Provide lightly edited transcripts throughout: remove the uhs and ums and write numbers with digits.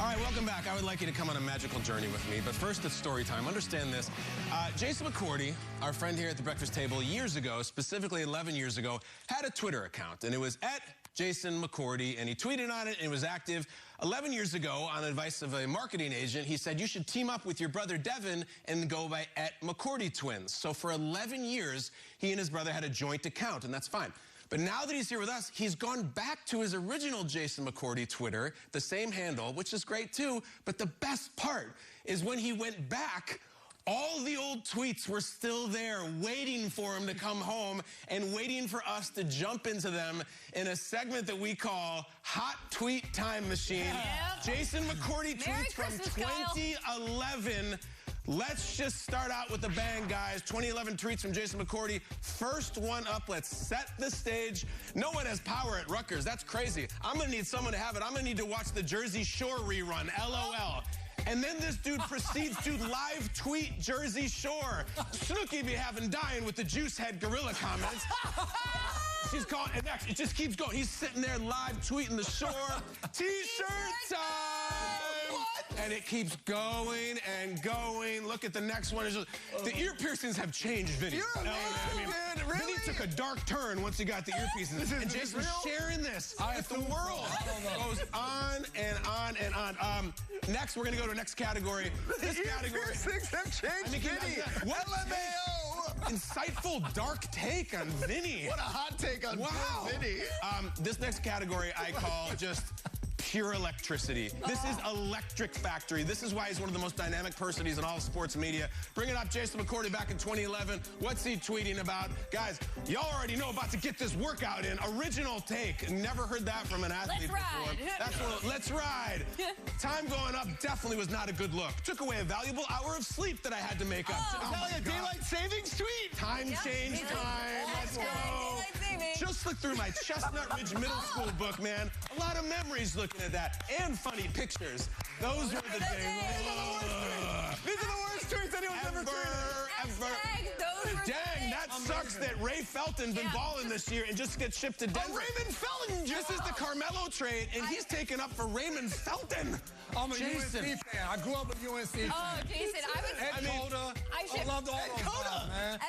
All right, welcome back. I would like you to come on a magical journey with me, but first it's story time. Understand this. Jason McCourty, our friend here at the breakfast table, years ago, specifically 11 years ago, had a Twitter account, and it was at Jason McCourty, and he tweeted on it and it was active. 11 years ago, on advice of a marketing agent, he said, you should team up with your brother Devin and go by @McCourty Twins. So for 11 years, he and his brother had a joint account, and that's fine. But now that he's here with us, he's gone back to his original Jason McCourty Twitter, the same handle, which is great too. But the best part is when he went back, all the old tweets were still there, waiting for him to come home and waiting for us to jump into them in a segment that we call Hot Tweet Time Machine. Yep. Jason McCourty tweets from 2011. Let's just start out with a bang, guys. 2011 tweets from Jason McCourty. First one up, let's set the stage. No one has power at Rutgers. That's crazy. I'm going to need someone to have it. I'm going to need to watch the Jersey Shore rerun, LOL. And then this dude proceeds to live tweet Jersey Shore. Snooki be having dying with the juice head gorilla comments. She's calling, and next, it just keeps going. He's sitting there live tweeting the Shore. T-shirt time! What? And it keeps going and going. Look at the next one. The ear piercings have changed, Vinny. You're amazing, man. Really? Vinny took a dark turn once he got the earpieces. And Jason's sharing this with the world. It goes on and on and on. Next, we're going to go to the next category. This category. Piercings have changed, Vinny. What LMAO. Insightful dark take on Vinny. What a hot take on Vinny. This next category I call just pure electricity. This is Electric Factory. This is why he's one of the most dynamic personalities in all of sports media. Bringing up Jason McCourty back in 2011. What's he tweeting about? Guys, y'all already know about to get this workout in. Original take. Never heard that from an athlete before. That's what, let's ride. Time going up definitely was not a good look. Took away a valuable hour of sleep that I had to make up. Daylight savings tweet. Time change time. Let's go. Just look through my Chestnut Ridge Middle School book, man. A lot of memories looking at that. And funny pictures. Those were the days. These are the worst tweets anyone's ever tweeted. Dang, that sucks that Ray Felton's been balling this year and just gets shipped to Denver. Raymond Felton. This is the Carmelo trade, and he's taken up for Raymond Felton. I'm a UNC fan. I grew up a UNC fan. Oh, Jason, I loved all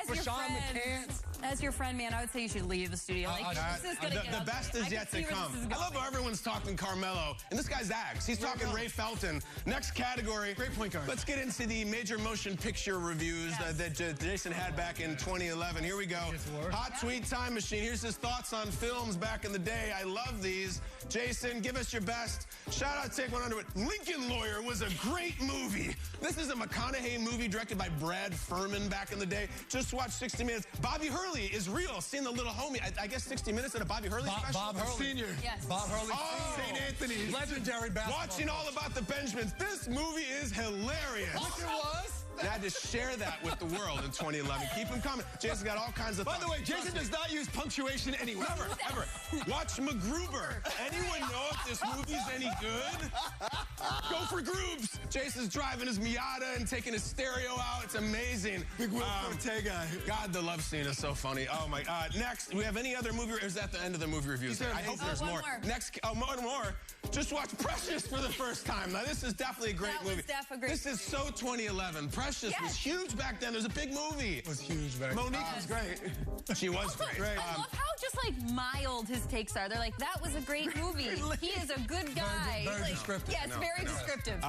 those guys, man. As your friend, man, I would say you should leave the studio. The best is yet to come. I love how everyone's talking Carmelo, and this guy zags. He's talking Ray Felton. Next category. Great point guard. Let's get into the major motion picture reviews that Jason had back in 2011. Here we go. Hot Tweet Time Machine. Here's his thoughts on films back in the day. I love these. Jason, give us your best. Shout out, take one under it. Lincoln Lawyer was a great movie. This is a McConaughey movie directed by Brad Furman back in the day. Just watch 60 Minutes. Bobby Hurley is real. Seen the little homie. I guess 60 Minutes at a Bobby Hurley special? Bob Hurley. Senior. Yes. Bob Hurley. St. Anthony's. Legendary basketball. Watching all about the Benjamins. This movie is hilarious. Yes, it was. I had to share that with the world in 2011. Keep them coming. Jason's got all kinds of By the way, Jason does not use punctuation anywhere. Ever. Watch MacGruber. Anyone know if this movie's any good? Go for Groobs. Jason's driving his Miata and taking his stereo out. It's amazing. Big Will Forte guy. God, the love scene is so funny. Oh, my God. Next, do we have any other movie, or is that the end of the movie reviews? I hope there's more. Next, one more. Just watch Precious for the first time. Now, this is definitely a great movie. This is so 2011. Precious was huge back then. It was a big movie. It was huge back then. Monique was great. She was great. I love how just mild his takes are. They're like, that was a great movie. He is a good guy. Very descriptive. Yeah, it's very descriptive.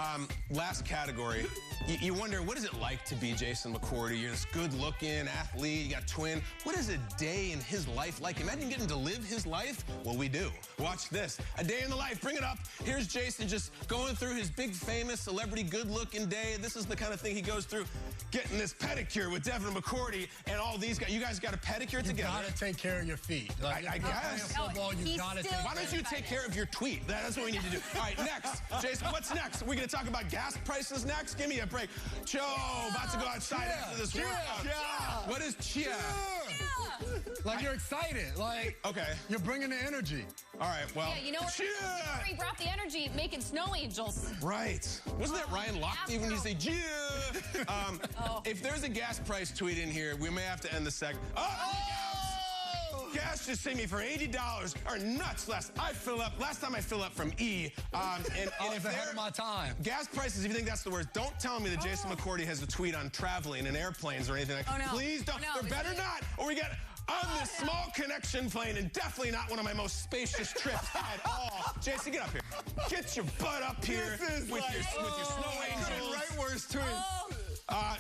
Last category. You wonder, what is it like to be Jason McCourty? You're this good-looking athlete. You got twin. What is a day in his life like? Imagine getting to live his life. Well, we do. Watch this. A day in the life. Bring it up. Here's Jason just going through his big, famous, celebrity, good-looking day. This is the kind of thing he goes through. Getting this pedicure with Devin McCourty and all these guys. You guys got a pedicure together. You gotta take care of your feet. I guess. Why don't you take care of your tweet? That's what we need to do. All right, next. Jason, what's next? We're going to talk about gas prices next? Give me a break. Joe, about to go outside after this workout. What is chia? Like you're excited. Like, you're bringing the energy. All right, well. Yeah, you know what? We brought the energy making snow angels. Right. Wasn't that Ryan Lochte when you say chia? If there's a gas price tweet in here, we may have to end the segment. Gas just hit me for $80 or nuts. Last time I fill up from E. And if ahead of my time. Gas prices, if you think that's the worst, don't tell me that Jason McCourty has a tweet on traveling and airplanes or anything like that. Oh, no. Please don't. No, there better not. Or we get on this small connection plane and definitely not one of my most spacious trips at all. Jason, get up here. Get your butt up here with your snow angels. Right worst tweet.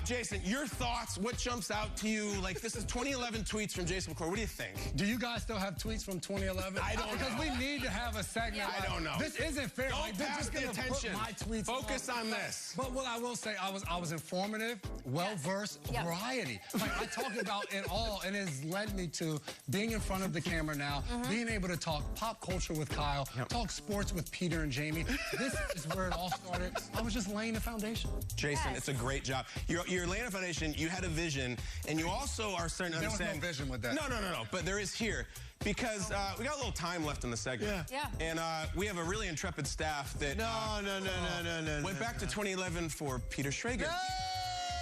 Jason, your thoughts, what jumps out to you? Like, this is 2011 tweets from Jason McCourty. What do you think? Do you guys still have tweets from 2011? I don't know. Because we need to have a segment. I don't know. This isn't fair. Don't pass the attention. My tweets Focus on this. But what I will say, I was informative, well-versed, variety. Like, I talk about it all, and it's led me to being in front of the camera now, being able to talk pop culture with Kyle, talk sports with Peter and Jamie. This is where it all started. I was just laying the foundation. Jason, it's a great job. You're laying a foundation, you had a vision, and you also are starting to understand... There was no vision with that. No. But there is here. Because we got a little time left in the segment. Yeah. And we have a really intrepid staff that... No. Went back to 2011 for Peter Schrager.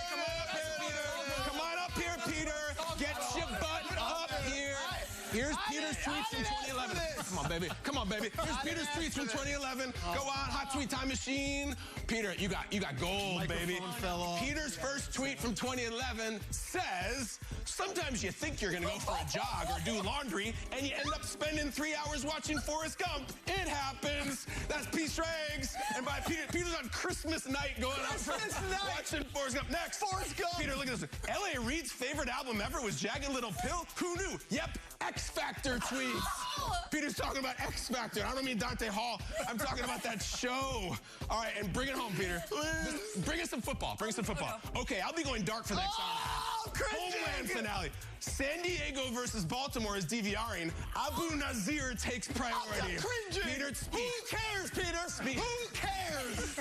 Come on up here, Peter. Come on up here, Peter. Get your butt up here. Here's Peter's tweets from 2011. Come on, baby. Here's Peter's tweets from 2011. Go on, hot tweet time machine. Peter, you got gold, baby. Peter's first tweet from 2011 says, sometimes you think you're gonna go for a jog or do laundry, and you end up spending 3 hours watching Forrest Gump. It happens. That's Pete Schrags. And by Peter's on Christmas night going out watching Forrest Gump. Next. Forrest Gump. Peter, look at this. L.A. Reid's favorite album ever was Jagged Little Pill. Who knew? Yep, X Factor tweets. Peter's talking about X Factor. I don't mean Dante Hall. I'm talking about that show. All right, and bring it home, Peter. Bring us some football. Okay, I'll be going dark for the next hour. Homeland finale. San Diego versus Baltimore is DVRing. Abu Nazir takes priority. Peter, speak. Who cares, Peter? Speak. Who cares?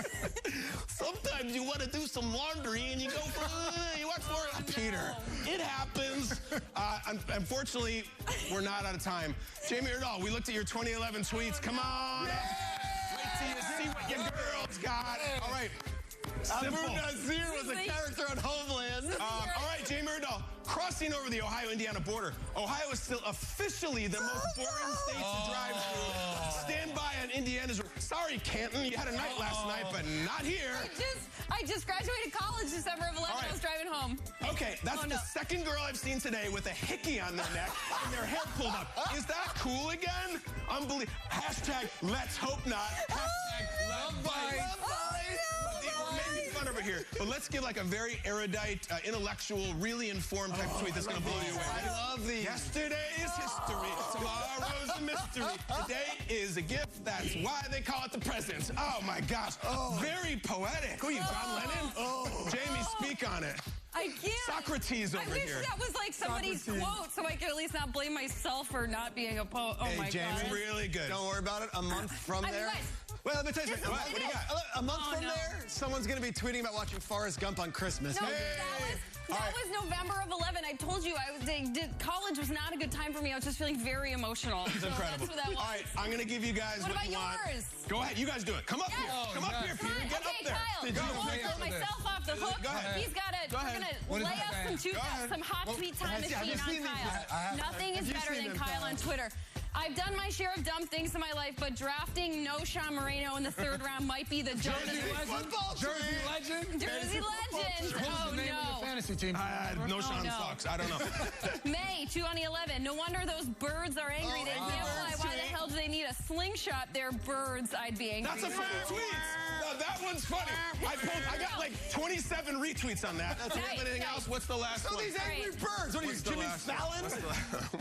Sometimes you want to do some laundry and you go for you watch Forrest. Peter, it happens. Unfortunately, we're not out of time. Jamie Erdahl, we looked at your 2011 tweets. Come on. Yeah. Wait till you see what your girls got. All right. Abu Nazir was a character on Homeland. All right, Jamie Erdahl, crossing over the Ohio-Indiana border. Ohio is still officially the most boring state to drive through. Stand by on Indiana's... Sorry, Canton, you had a night last night, but not here. I just graduated college December of 11. I was driving home. Okay, that's the second girl I've seen today with a hickey on their neck and their hair pulled up. Is that cool again? Unbelievable. Hashtag let's hope not. Hashtag love bites. We're making fun over here, but let's give like a very erudite, intellectual, really informed type of tweet that's going to blow you away. I love these. Yesterday is history. Tomorrow's a mystery. Today is a gift. That's why they call it the present. Oh my gosh. Very poetic. Who are you, John Lennon? Jamie, speak on it. I can't. Socrates over here. I wish here. that was like somebody's quote, so I could at least not blame myself for not being a poet. Oh my Jamie, God. Really good. Don't worry about it. A month from there. Well, let me tell you something. What do you got? A month from there, someone's going to be tweeting about watching Forrest Gump on Christmas. No, that was November of 11. I told you college was not a good time for me. I was just feeling very emotional. It's incredible. That's what that was. All right, I'm going to give you guys what you about want. yours? Go ahead. You guys do it. Come up here. Come up here, Peter. Get up there. Kyle, I won't let myself off the hook. Go ahead. He's got to, we're going to lay out some hot tweet time machine on Kyle. Nothing is better than Kyle on Twitter. I've done my share of dumb things in my life, but drafting no Sean Moreno in the third round might be the Jersey legend. Jersey legend. What was the name of your fantasy team? No Sean sucks. I don't know. May 2011. No wonder those birds are angry. They can't fly. Why the hell do they need a slingshot? They're birds. I'd be angry. That's a funny tweet. No, that one's funny. I got like 27 retweets on that. Do you have anything else? What's the last one? These angry birds. What are you, Jimmy Fallon?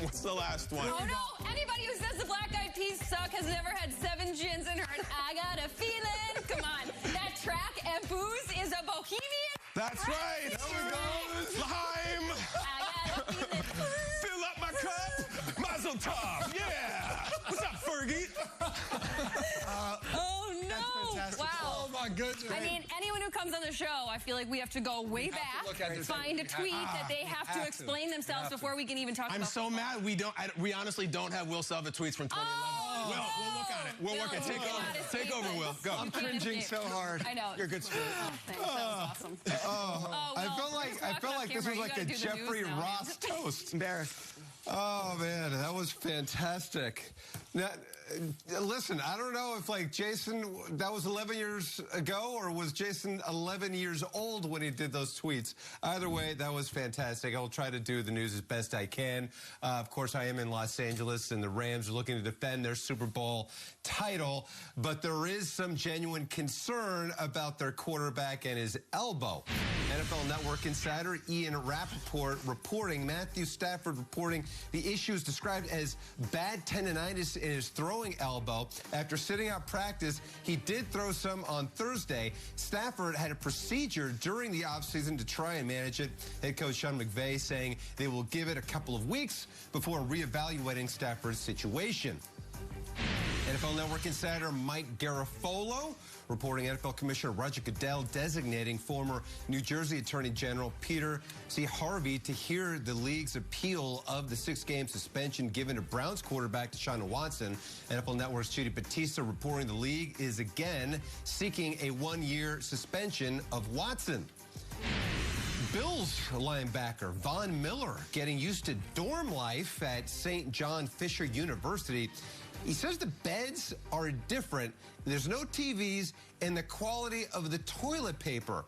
What's the last one? Oh no! Anybody who says the Black Eyed Peas suck has never had 7 gins in her. And I got a feeling. Come on, that track and booze is a bohemian. That's right. There we go. Laheim. I got a feeling. Fill up my cup. Mazel tov. Yeah. What's up, Fergie? Oh no! Wow. Oh my goodness. I mean, anyone who comes on the show, I feel like we have to go way back, find a tweet that they have to explain themselves before we can even talk about I'm so mad we honestly don't have Will Selva tweets from 2011. Will, we'll look on it. We'll work it. Take over, Will. Go. I'm cringing so hard. I know. You're a good spirit. Thanks. That was awesome. I felt like this was like a Jeffrey Ross toast. Embarrassed. Oh, man, that was fantastic. Now, listen, I don't know if, like, Jason, that was 11 years ago, or was Jason 11 years old when he did those tweets? Either way, that was fantastic. I'll try to do the news as best I can. Of course, I am in Los Angeles, and the Rams are looking to defend their Super Bowl title, but there is some genuine concern about their quarterback and his elbow. NFL Network insider Ian Rappaport reporting, Matthew Stafford reporting the issue is described as bad tendonitis in his throwing elbow. After sitting out practice, he did throw some on Thursday. Stafford had a procedure during the offseason to try and manage it. Head coach Sean McVay saying they will give it a couple of weeks before reevaluating Stafford's situation. NFL Network insider Mike Garafolo reporting NFL Commissioner Roger Goodell designating former New Jersey Attorney General Peter C. Harvey to hear the league's appeal of the 6-game suspension given to Browns quarterback Deshaun Watson. NFL Network's Judy Batista reporting the league is again seeking a 1-year suspension of Watson. Bills linebacker Von Miller getting used to dorm life at St. John Fisher University. He says the beds are different, there's no TVs, and the quality of the toilet paper.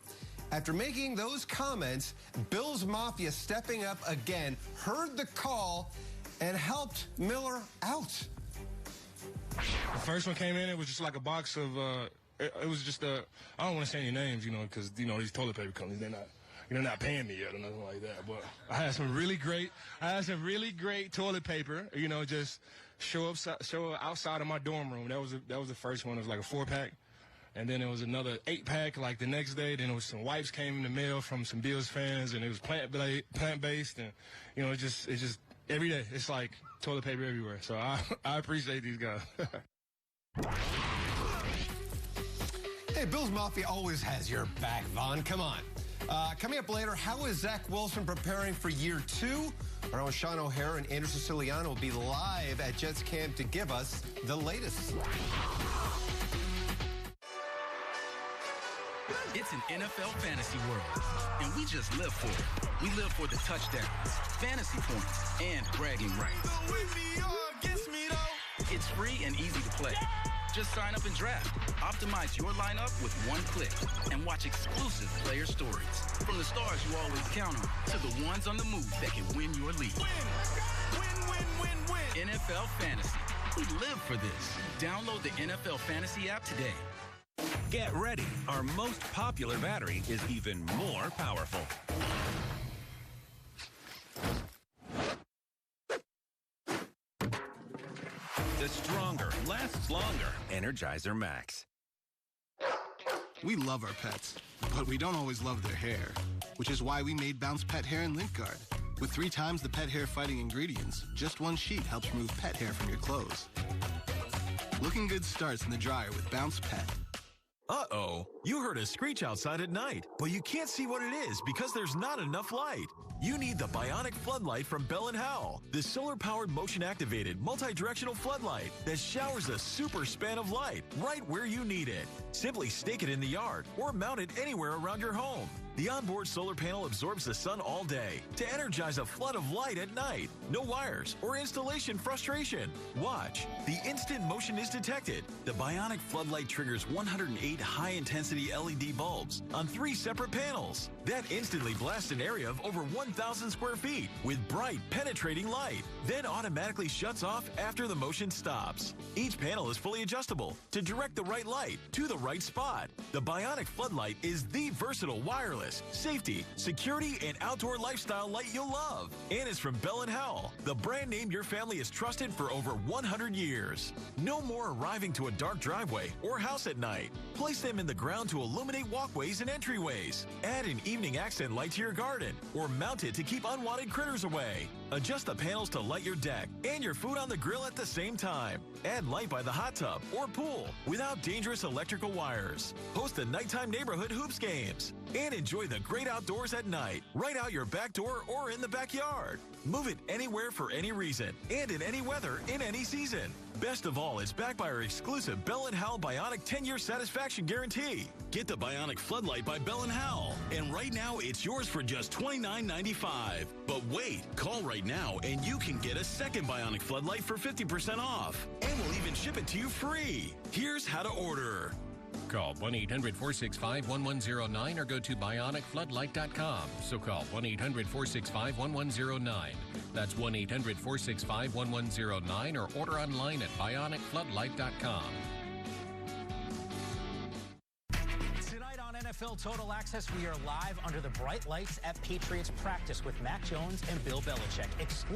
After making those comments, Bills Mafia stepping up again, heard the call, and helped Miller out. The first one came in, it was just like a box of, it was just I don't want to say any names, you know, because, you know, these toilet paper companies, they're not paying me yet or nothing like that. But I had some really great toilet paper, you know, just show outside of my dorm room. That was the first one. It was like a 4-pack. And then it was another 8-pack like the next day. Then it was some wipes came in the mail from some Bills fans, and it was plant-based. And, you know, it's just every day. It's like toilet paper everywhere. So I appreciate these guys. Hey, Bills Mafia always has your back, Vaughn. Come on. Coming up later, how is Zach Wilson preparing for year 2? Our own Sean O'Hara and Andrew Siciliano will be live at Jets camp to give us the latest. It's an NFL fantasy world, and we just live for it. We live for the touchdowns, fantasy points, and bragging rights. It's free and easy to play. Just sign up and draft. Optimize your lineup with one click and watch exclusive player stories. From the stars you always count on to the ones on the move that can win your league. Win. NFL Fantasy. We live for this. Download the NFL Fantasy app today. Get ready. Our most popular battery is even more powerful. The stronger, lasts longer Energizer Max. We love our pets, but we don't always love their hair, which is why we made Bounce Pet Hair and Lint Guard. With 3 times the pet hair fighting ingredients, just one sheet helps remove pet hair from your clothes. Looking good starts in the dryer with Bounce Pet. Uh-oh, you heard a screech outside at night, but you can't see what it is because there's not enough light. You need the Bionic Floodlight from Bell & Howell, the solar-powered, motion-activated, multi-directional floodlight that showers a super span of light right where you need it. Simply stake it in the yard or mount it anywhere around your home. The onboard solar panel absorbs the sun all day to energize a flood of light at night. No wires or installation frustration. Watch. The instant motion is detected. The Bionic Floodlight triggers 108 high-intensity LED bulbs on 3 separate panels. That instantly blasts an area of over 1,000 square feet with bright, penetrating light. Then automatically shuts off after the motion stops. Each panel is fully adjustable to direct the right light to the right spot. The Bionic Floodlight is the versatile wireless, safety, security, and outdoor lifestyle light you'll love. And it's from Bell & Howell, the brand name your family has trusted for over 100 years. No more arriving to a dark driveway or house at night. Place them in the ground to illuminate walkways and entryways. Add an evening accent light to your garden or mount it to keep unwanted critters away. Adjust the panels to light your deck and your food on the grill at the same time. Add light by the hot tub or pool without dangerous electrical wires. Host the nighttime neighborhood hoops games and enjoy the great outdoors at night, right out your back door or in the backyard. Move it anywhere for any reason and in any weather in any season. Best of all, it's backed by our exclusive Bell & Howell Bionic 10-year satisfaction guarantee. Get the Bionic Floodlight by Bell & Howell. And right now, it's yours for just $29.95. But wait, call right now and you can get a second Bionic Floodlight for 50% off. And we'll even ship it to you free. Here's how to order. Call 1-800-465-1109 or go to bionicfloodlight.com. So call 1-800-465-1109. That's 1-800-465-1109 or order online at bionicfloodlight.com. Tonight on NFL Total Access, we are live under the bright lights at Patriots practice with Mac Jones and Bill Belichick.